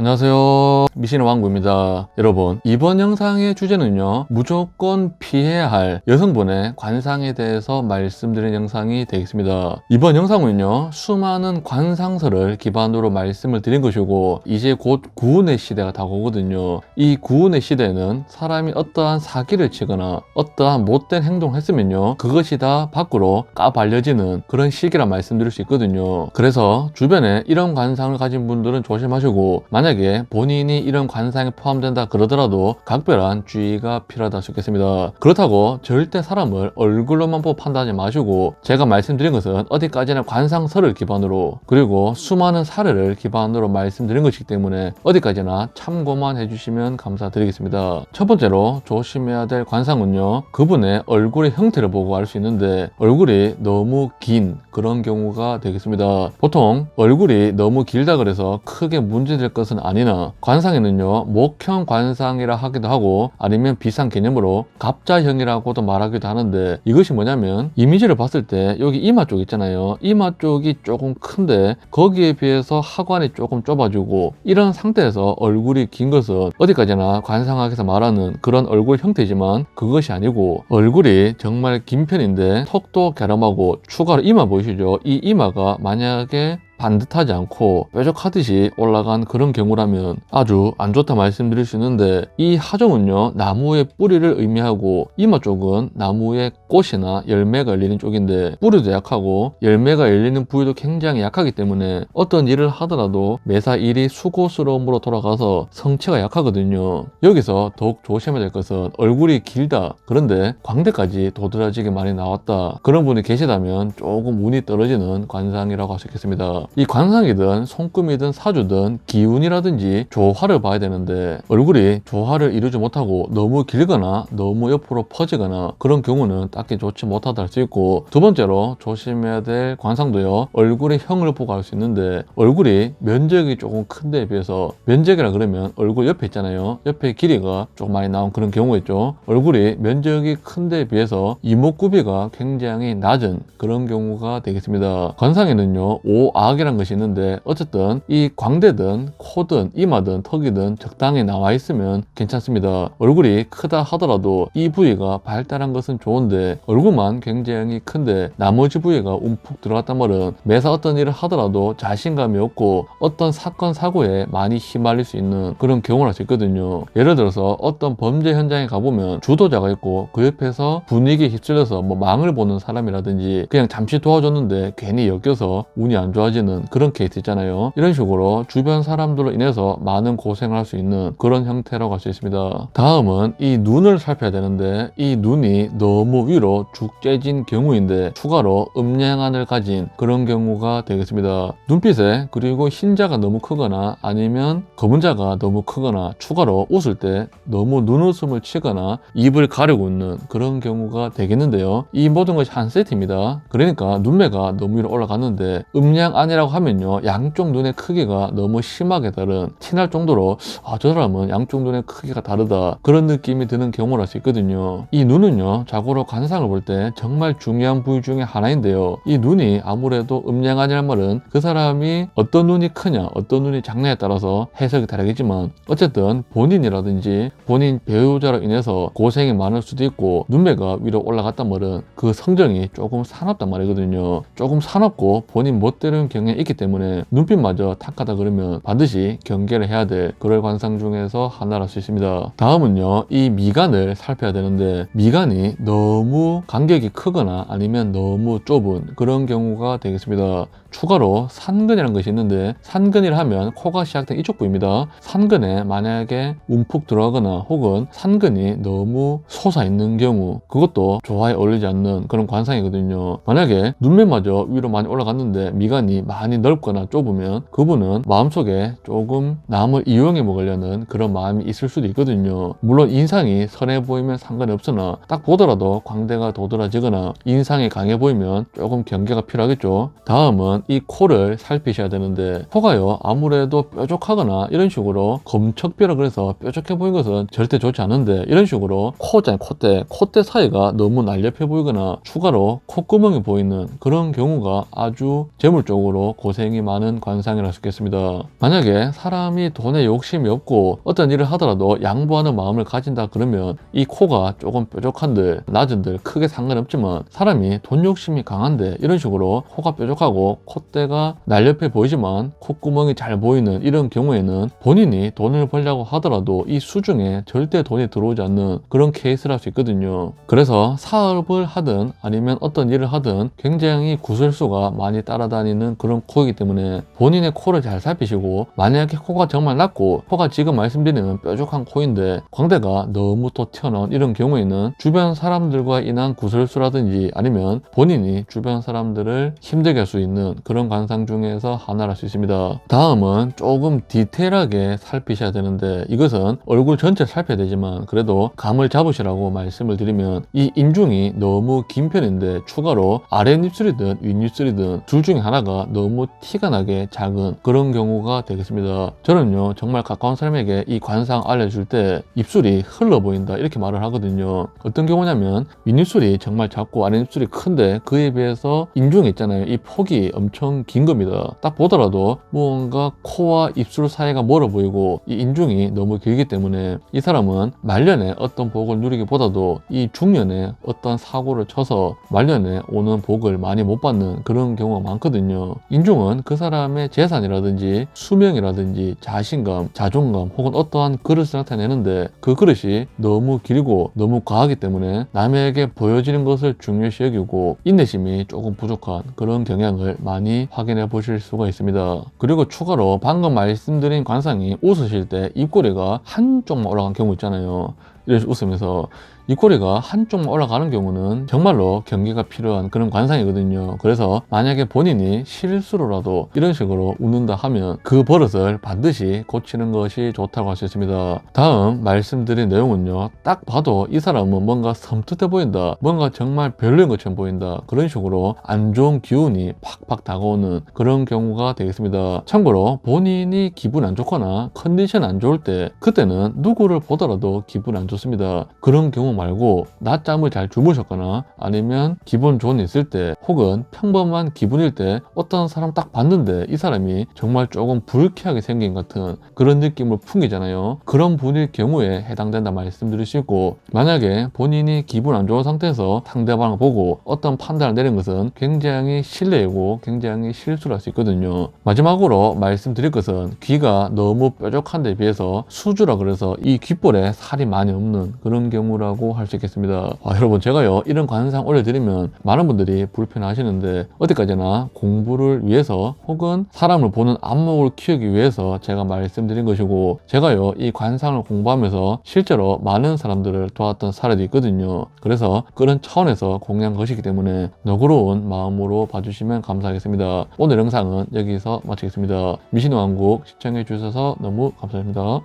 안녕하세요, 미신의 왕구입니다. 여러분, 이번 영상의 주제는요, 무조건 피해야 할 여성분의 관상에 대해서 말씀드린 영상이 되겠습니다. 이번 영상은요, 수많은 관상설을 기반으로 말씀을 드린 것이고, 이제 곧 구운의 시대가 다가오거든요. 이 구운의 시대에는 사람이 어떠한 사기를 치거나 어떠한 못된 행동을 했으면요, 그것이 다 밖으로 까발려지는 그런 시기라 말씀드릴 수 있거든요. 그래서 주변에 이런 관상을 가진 분들은 조심하시고, 만약에 본인이 이런 관상에 포함된다 그러더라도 각별한 주의가 필요하다 싶겠습니다. 그렇다고 절대 사람을 얼굴로만 보고 판단하지 마시고, 제가 말씀드린 것은 어디까지나 관상설을 기반으로 그리고 수많은 사례를 기반으로 말씀드린 것이기 때문에 어디까지나 참고만 해주시면 감사드리겠습니다. 첫 번째로 조심해야 될 관상은요, 그분의 얼굴의 형태를 보고 알 수 있는데 얼굴이 너무 긴 그런 경우가 되겠습니다. 보통 얼굴이 너무 길다 그래서 크게 문제될 것은 아니나, 관상에는요, 목형 관상이라 하기도 하고 아니면 비슷한 개념으로 갑자형이라고도 말하기도 하는데, 이것이 뭐냐면 이미지를 봤을 때 여기 이마 쪽 있잖아요. 이마 쪽이 조금 큰데 거기에 비해서 하관이 조금 좁아지고, 이런 상태에서 얼굴이 긴 것은 어디까지나 관상학에서 말하는 그런 얼굴 형태지만 그것이 아니고, 얼굴이 정말 긴 편인데 턱도 갸름하고 추가로 이마 보이시죠? 이 이마가 만약에 반듯하지 않고 뾰족하듯이 올라간 그런 경우라면 아주 안 좋다 말씀드릴 수 있는데, 이 하종은요, 나무의 뿌리를 의미하고 이마 쪽은 나무의 꽃이나 열매가 열리는 쪽인데, 뿌리도 약하고 열매가 열리는 부위도 굉장히 약하기 때문에 어떤 일을 하더라도 매사 일이 수고스러움으로 돌아가서 성취가 약하거든요. 여기서 더욱 조심해야 될 것은, 얼굴이 길다 그런데 광대까지 도드라지게 많이 나왔다, 그런 분이 계시다면 조금 운이 떨어지는 관상이라고 할 수 있겠습니다. 이 관상이든 손금이든 사주든 기운이라든지 조화를 봐야 되는데, 얼굴이 조화를 이루지 못하고 너무 길거나 너무 옆으로 퍼지거나 그런 경우는 딱히 좋지 못하다 할 수 있고, 두 번째로 조심해야 될 관상도요, 얼굴의 형을 보고 알 수 있는데, 얼굴이 면적이 조금 큰 데에 비해서, 면적이라 그러면 얼굴 옆에 있잖아요, 옆에 길이가 조금 많이 나온 그런 경우가 있죠. 얼굴이 면적이 큰 데에 비해서 이목구비가 굉장히 낮은 그런 경우가 되겠습니다. 관상에는요, 오악이란 것이 있는데, 어쨌든 이 광대든 코든 이마든 턱이든 적당히 나와 있으면 괜찮습니다. 얼굴이 크다 하더라도 이 부위가 발달한 것은 좋은데, 얼굴만 굉장히 큰데 나머지 부위가 움푹 들어갔단 말은 매사 어떤 일을 하더라도 자신감이 없고 어떤 사건 사고에 많이 휘말릴 수 있는 그런 경우를 할 수 있거든요. 예를 들어서 어떤 범죄 현장에 가보면 주도자가 있고 그 옆에서 분위기에 휩쓸려서 망을 보는 사람이라든지 그냥 잠시 도와줬는데 괜히 엮여서 운이 안 좋아지는 그런 케이스 있잖아요. 이런 식으로 주변 사람들로 인해서 많은 고생을 할 수 있는 그런 형태라고 할 수 있습니다. 다음은 이 눈을 살펴야 되는데, 이 눈이 너무 위로 죽 째진 경우인데 추가로 음양안을 가진 그런 경우가 되겠습니다. 눈빛에 그리고 흰자가 너무 크거나 아니면 검은 자가 너무 크거나 추가로 웃을 때 너무 눈웃음을 치거나 입을 가리고 있는 그런 경우가 되겠는데요. 이 모든 것이 한 세트입니다. 그러니까 눈매가 너무 위로 올라갔는데, 음양안이라고 하면요, 양쪽 눈의 크기가 너무 심하게 다른, 티날 정도로 저 사람은 양쪽 눈의 크기가 다르다 그런 느낌이 드는 경우를 할 수 있거든요. 이 눈은요, 자고로 관상을 볼 때 정말 중요한 부위 중에 하나인데요, 이 눈이 아무래도 음양안이란 말은 그 사람이 어떤 눈이 크냐 어떤 눈이 작냐에 따라서 해석이 다르겠지만, 어쨌든 본인이라든지 본인 배우자로 인해서 고생이 많을 수도 있고, 눈매가 위로 올라갔단 말은 그 성정이 조금 사납단 말이거든요. 조금 사납고 본인 멋대로인 경향이 있기 때문에 눈빛마저 탁하다 그러면 반드시 경계를 해야 될 그럴 관상 중에서 하나라 할 수 있습니다. 다음은요, 이 미간을 살펴야 되는데, 미간이 너무 간격이 크거나 아니면 너무 좁은 그런 경우가 되겠습니다. 추가로 산근이라는 것이 있는데, 산근이라 하면 코가 시작된 이쪽 부위입니다. 산근에 만약에 움푹 들어가거나 혹은 산근이 너무 솟아있는 경우, 그것도 조화에 어울리지 않는 그런 관상이거든요. 만약에 눈매마저 위로 많이 올라갔는데 미간이 많이 넓거나 좁으면 그분은 마음속에 조금 남을 이용해 먹으려는 그런 마음이 있을 수도 있거든요. 물론 인상이 선해 보이면 상관이 없으나, 딱 보더라도 광대가 도드라지거나 인상이 강해 보이면 조금 경계가 필요하겠죠. 다음은 그러면 이 코를 살피셔야 되는데, 코가요 아무래도 뾰족하거나 이런 식으로 검척뼈라 그래서 뾰족해 보이는 것은 절대 좋지 않은데, 이런 식으로 코잖아요, 콧대 사이가 너무 날렵해 보이거나 추가로 콧구멍이 보이는 그런 경우가 아주 재물적으로 고생이 많은 관상이라 할 수 있겠습니다. 만약에 사람이 돈에 욕심이 없고 어떤 일을 하더라도 양보하는 마음을 가진다 그러면 이 코가 조금 뾰족한들 낮은들 크게 상관없지만, 사람이 돈 욕심이 강한데 이런 식으로 코가 뾰족하고 콧대가 날렵해 보이지만 콧구멍이 잘 보이는 이런 경우에는 본인이 돈을 벌려고 하더라도 이 수중에 절대 돈이 들어오지 않는 그런 케이스를 할 수 있거든요. 그래서 사업을 하든 아니면 어떤 일을 하든 굉장히 구설수가 많이 따라다니는 그런 코이기 때문에 본인의 코를 잘 살피시고, 만약에 코가 정말 낮고 코가 지금 말씀드리는 뾰족한 코인데 광대가 너무 또 튀어나온 이런 경우에는 주변 사람들과 인한 구설수라든지 아니면 본인이 주변 사람들을 힘들게 할 수 있는 그런 관상 중에서 하나를 할 수 있습니다. 다음은 조금 디테일하게 살피셔야 되는데, 이것은 얼굴 전체를 살펴야 되지만 그래도 감을 잡으시라고 말씀을 드리면, 이 인중이 너무 긴 편인데 추가로 아랫입술이든 윗입술이든 둘 중에 하나가 너무 티가 나게 작은 그런 경우가 되겠습니다. 저는요 정말 가까운 사람에게 이 관상 알려줄 때 입술이 흘러 보인다 이렇게 말을 하거든요. 어떤 경우냐면 윗입술이 정말 작고 아랫입술이 큰데 그에 비해서 인중이 있잖아요, 이 폭이 엄청 긴 겁니다. 딱 보더라도 무언가 코와 입술 사이가 멀어 보이고 이 인중이 너무 길기 때문에 이 사람은 말년에 어떤 복을 누리기보다도 이 중년에 어떤 사고를 쳐서 말년에 오는 복을 많이 못 받는 그런 경우가 많거든요. 인중은 그 사람의 재산이라든지 수명이라든지 자신감, 자존감 혹은 어떠한 그릇을 나타내는데, 그 그릇이 너무 길고 너무 과하기 때문에 남에게 보여지는 것을 중요시 여기고 인내심이 조금 부족한 그런 경향을 많이 확인해 보실 수가 있습니다. 그리고 추가로 방금 말씀드린 관상이 웃으실 때 입꼬리가 한쪽만 올라간 경우 있잖아요. 이렇게 웃으면서 입꼬리가 한쪽만 올라가는 경우는 정말로 경계가 필요한 그런 관상이거든요. 그래서 만약에 본인이 실수로라도 이런 식으로 웃는다 하면 그 버릇을 반드시 고치는 것이 좋다고 할 수 있습니다. 다음 말씀드린 내용은요, 딱 봐도 이 사람은 뭔가 섬뜩해 보인다, 뭔가 정말 별로인 것처럼 보인다, 그런 식으로 안 좋은 기운이 팍팍 다가오는 그런 경우가 되겠습니다. 참고로 본인이 기분 안 좋거나 컨디션 안 좋을 때, 그때는 누구를 보더라도 기분 안 좋습니다. 그런 경우 말고 낮잠을 잘 주무셨거나 아니면 기분 좋은 일 있을 때 혹은 평범한 기분일 때 어떤 사람 딱 봤는데 이 사람이 정말 조금 불쾌하게 생긴 같은 그런 느낌을 풍기잖아요. 그런 분일 경우에 해당된다 말씀드릴 수 있고, 만약에 본인이 기분 안 좋은 상태에서 상대방을 보고 어떤 판단을 내린 것은 굉장히 실례이고 굉장히 실수를 할 수 있거든요. 마지막으로 말씀드릴 것은 귀가 너무 뾰족한 데 비해서 수주라 그래서 이 귓볼에 살이 많이 없는 그런 경우라고 할 수 있겠습니다. 여러분, 제가요 이런 관상 올려드리면 많은 분들이 불편하시는데, 어디까지나 공부를 위해서 혹은 사람을 보는 안목을 키우기 위해서 제가 말씀드린 것이고, 제가요 이 관상을 공부하면서 실제로 많은 사람들을 도왔던 사례도 있거든요. 그래서 그런 차원에서 공유한 것이기 때문에 너그러운 마음으로 봐주시면 감사하겠습니다. 오늘 영상은 여기서 마치겠습니다. 미신의 왕국 시청해 주셔서 너무 감사합니다.